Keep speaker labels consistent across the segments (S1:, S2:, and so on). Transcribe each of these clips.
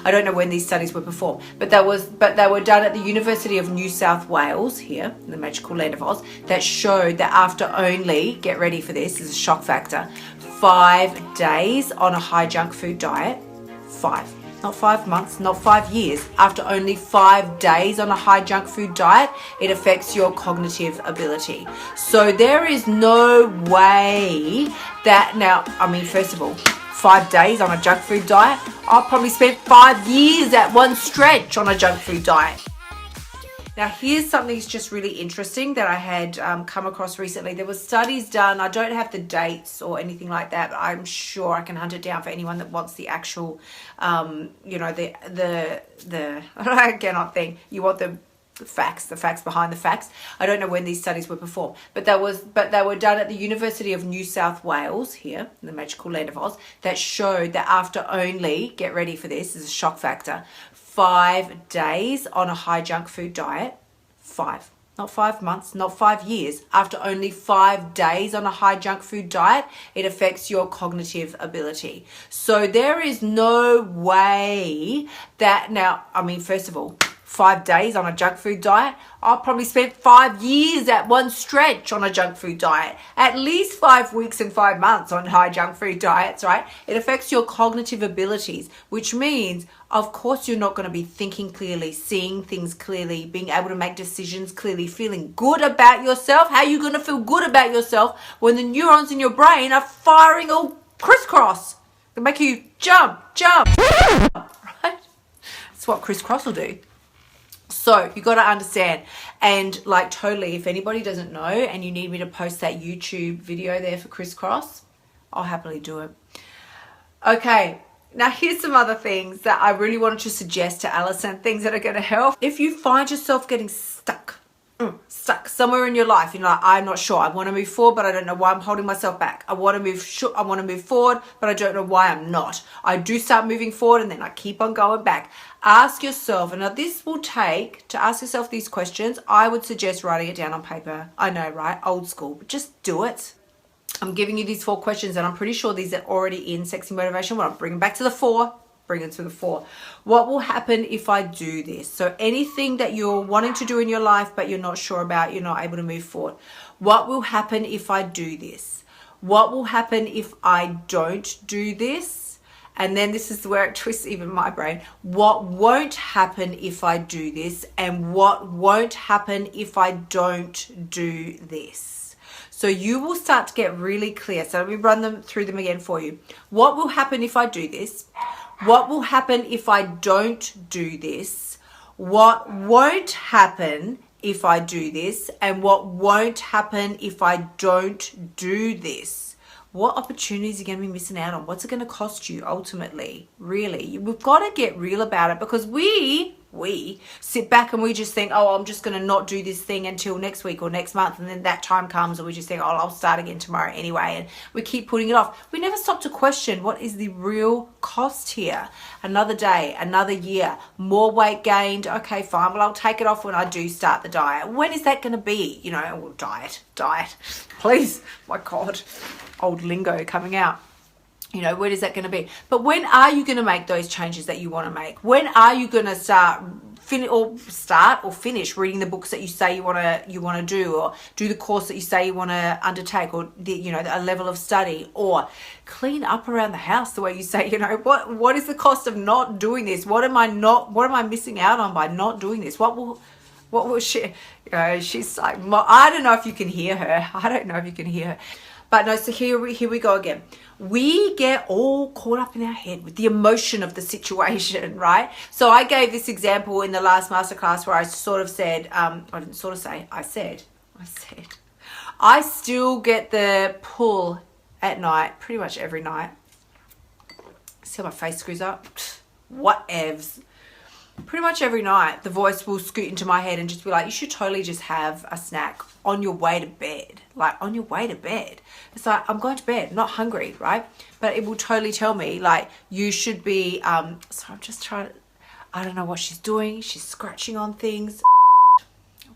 S1: I don't know when these studies were performed, but they were done at the University of New South Wales here in the magical land of Oz, that showed that after only, get ready for this is a shock factor, 5 days on a high junk food diet, not 5 months, not 5 years, after only 5 days on a high junk food diet, it affects your cognitive ability. So there is no way that, now, I mean, first of all, 5 days on a junk food diet, I've probably spent 5 years at one stretch on a junk food diet. Now, here's something that's just really interesting that I had come across recently. There were studies done. I don't have the dates or anything like that, but I'm sure I can hunt it down for anyone that wants the actual, you know, I cannot think. You want the facts behind the facts. I don't know when these studies were performed, but they were done at the University of New South Wales here in the magical land of Oz, that showed that after only, get ready for this is a shock factor, 5 days on a high junk food diet, not 5 months, not 5 years, after only 5 days on a high junk food diet, it affects your cognitive ability. So there is no way that, now, I mean, first of all, 5 days on a junk food diet, I've probably spent 5 years at one stretch on a junk food diet, at least 5 weeks and 5 months on high junk food diets, right? It affects your cognitive abilities, which means, of course, you're not going to be thinking clearly, seeing things clearly, being able to make decisions clearly, feeling good about yourself. How are you going to feel good about yourself when the neurons in your brain are firing all crisscross? They make you jump, right? That's what crisscross will do. So you got to understand, and like totally, if anybody doesn't know and you need me to post that YouTube video there for crisscross, I'll happily do it. Okay, now here's some other things that I really wanted to suggest to Alison, things that are going to help. If you find yourself getting stuck somewhere in your life, you're like, I'm not sure, I want to move forward, but I don't know why I'm holding myself back. I want to move forward, but I don't know why I'm not. I do start moving forward and then I keep on going back. Ask yourself, and now this will take, to ask yourself these questions, I would suggest writing it down on paper. I know, right? Old school, but just do it. I'm giving you these 4 questions, and I'm pretty sure these are already in Sexy Motivation, but I'm bringing back to the 4. Bring it to the 4. What will happen if I do this? So anything that you're wanting to do in your life, but you're not sure about, you're not able to move forward. What will happen if I do this? What will happen if I don't do this? And then this is where it twists even my brain. What won't happen if I do this? And what won't happen if I don't do this? So you will start to get really clear. So let me run through them again for you. What will happen if I do this? What will happen if I don't do this? What won't happen if I do this? And what won't happen if I don't do this? What opportunities are you going to be missing out on? What's it going to cost you ultimately? Really, we've got to get real about it, because we sit back and we just think, oh, I'm just going to not do this thing until next week or next month. And then that time comes and we just think, oh, I'll start again tomorrow anyway. And we keep putting it off. We never stop to question, what is the real cost here? Another day, another year, more weight gained. Okay, fine. Well, I'll take it off when I do start the diet. When is that going to be? You know, well, diet, please. My God, old lingo coming out. You know, when is that going to be? But when are you going to make those changes that you want to make? When are you going to start or finish reading the books that you say you want to do, or do the course that you say you want to undertake, or a level of study, or clean up around the house the way you say, what is the cost of not doing this? What am I missing out on by not doing this? What will she, she's like, I don't know if you can hear her. But no, so here we go again. We get all caught up in our head with the emotion of the situation, right? So I gave this example in the last masterclass where I sort of said, I said, I still get the pull at night, pretty much every night. See how my face screws up? Whatevs. Pretty much every night, the voice will scoot into my head and just be like, you should totally just have a snack on your way to bed. Like, on your way to bed. It's like, I'm going to bed, I'm not hungry, right? But it will totally tell me, like, you should be, so I'm just trying to, I don't know what she's doing. She's scratching on things.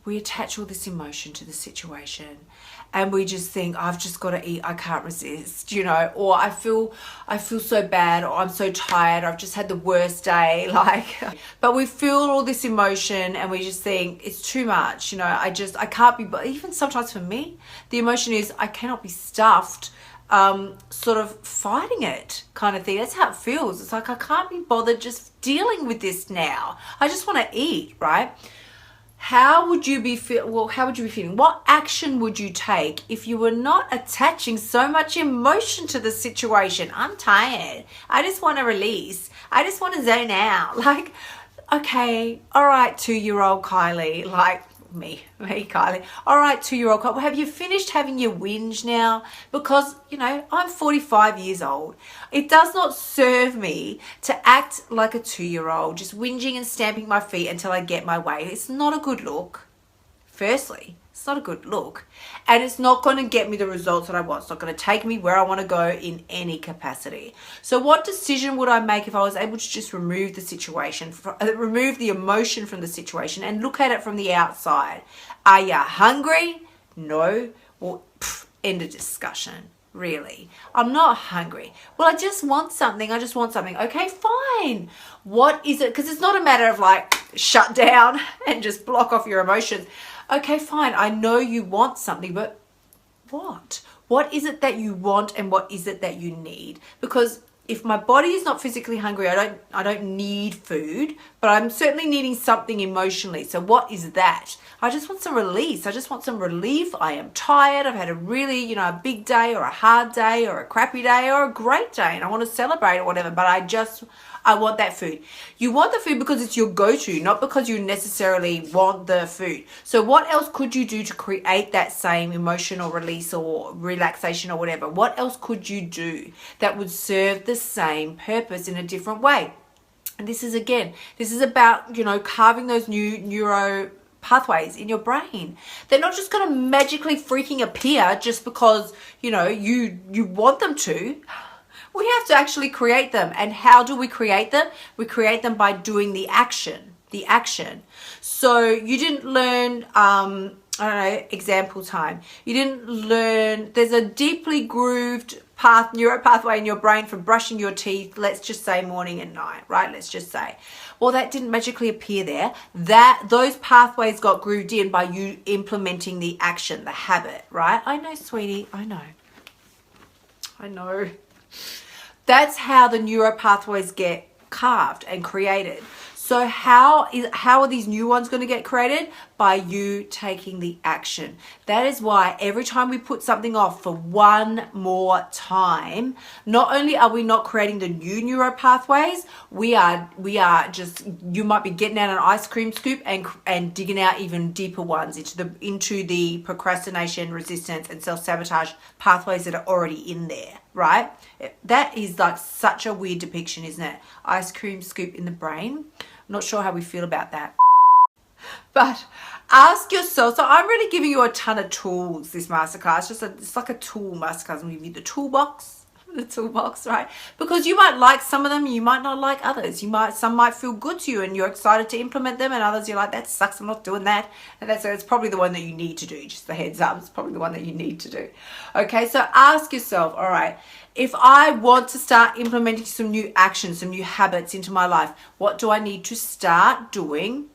S1: we attach all this emotion to the situation, and we just think, I've just got to eat, I can't resist, you know, or I feel so bad, or I'm so tired, or I've just had the worst day, like, but we feel all this emotion and we just think it's too much, you know, I can't be, but even sometimes for me, the emotion is I cannot be stuffed, sort of fighting it kind of thing. That's how it feels. It's like, I can't be bothered just dealing with this now. I just want to eat, right? How would you be feeling? What action would you take if you were not attaching so much emotion to the situation? I'm tired. I just want to release. I just want to zone out. Like, okay, all right, 2-year-old Kylie, like me, Kylie. All right, 2-year-old Kylie, have you finished having your whinge now? Because, you know, I'm 45 years old. It does not serve me to act like a 2-year-old, just whinging and stamping my feet until I get my way. It's not a good look. Firstly, it's not a good look. And it's not going to get me the results that I want. It's not going to take me where I want to go in any capacity. So what decision would I make if I was able to just remove the situation, remove the emotion from the situation and look at it from the outside? Are you hungry? No. Well, end of discussion. Really, I'm not hungry. Well, I just want something. Okay, fine. What is it? Because it's not a matter of like shut down and just block off your emotions. Okay, fine. I know you want something, but what? What is it that you want and what is it that you need? Because if my body is not physically hungry, I don't need food, but I'm certainly needing something emotionally. So what is that? I just want some release. I just want some relief. I am tired. I've had a really, you know, a big day or a hard day or a crappy day or a great day and I want to celebrate or whatever, but I want that food. You want the food because it's your go-to, not because you necessarily want the food. So what else could you do to create that same emotional release or relaxation or whatever? What else could you do that would serve the same purpose in a different way? And this is about, you know, carving those new neuro pathways in your brain. They're not just going to magically freaking appear just because, you know, you want them to. We have to actually create them. And how do we create them? We create them by doing the action. So you didn't learn, I don't know, example time. You didn't learn, there's a deeply grooved neuro pathway in your brain for brushing your teeth, let's just say morning and night, right? Let's just say. Well, that didn't magically appear there. Those pathways got grooved in by you implementing the action, the habit, right? I know, sweetie, I know. That's how the neuro pathways get carved and created. So how are these new ones going to get created? By you taking the action. That is why every time we put something off for one more time, not only are we not creating the new neuro pathways, we are just, you might be getting out an ice cream scoop and digging out even deeper ones into the procrastination, resistance, and self-sabotage pathways that are already in there, right? That is like such a weird depiction, isn't it? Ice cream scoop in the brain. I'm not sure how we feel about that. But ask yourself, so I'm really giving you a ton of tools this masterclass. It's like a tool masterclass. I'm giving you the toolbox, right? Because you might like some of them, you might not like others. Some might feel good to you and you're excited to implement them, and others you're like, that sucks, I'm not doing that. And it's probably the one that you need to do, just the heads up, it's probably the one that you need to do. Okay, so ask yourself, all right, if I want to start implementing some new actions, some new habits into my life, what do I need to start doing?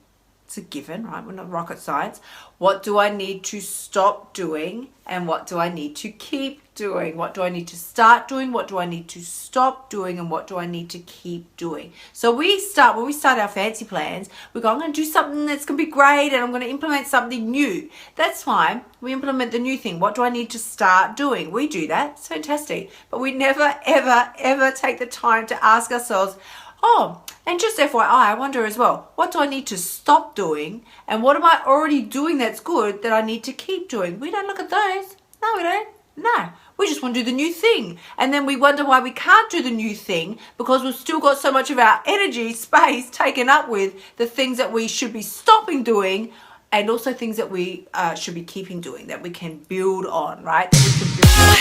S1: It's a given, right? We're not rocket science. What do I need to stop doing? And what do I need to keep doing? What do I need to start doing? What do I need to stop doing? And what do I need to keep doing? So when we start our fancy plans, we go, I'm going to do something that's going to be great and I'm going to implement something new. That's fine. We implement the new thing. What do I need to start doing? We do that. It's fantastic. But we never, ever, ever take the time to ask ourselves, oh, and just FYI, I wonder as well, what do I need to stop doing? And what am I already doing that's good that I need to keep doing? We don't look at those. No, we don't. No, we just want to do the new thing. And then we wonder why we can't do the new thing because we've still got so much of our energy, space taken up with the things that we should be stopping doing and also things that we should be keeping doing, that we can build on, right? That we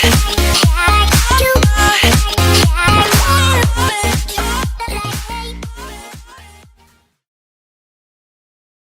S1: can build on.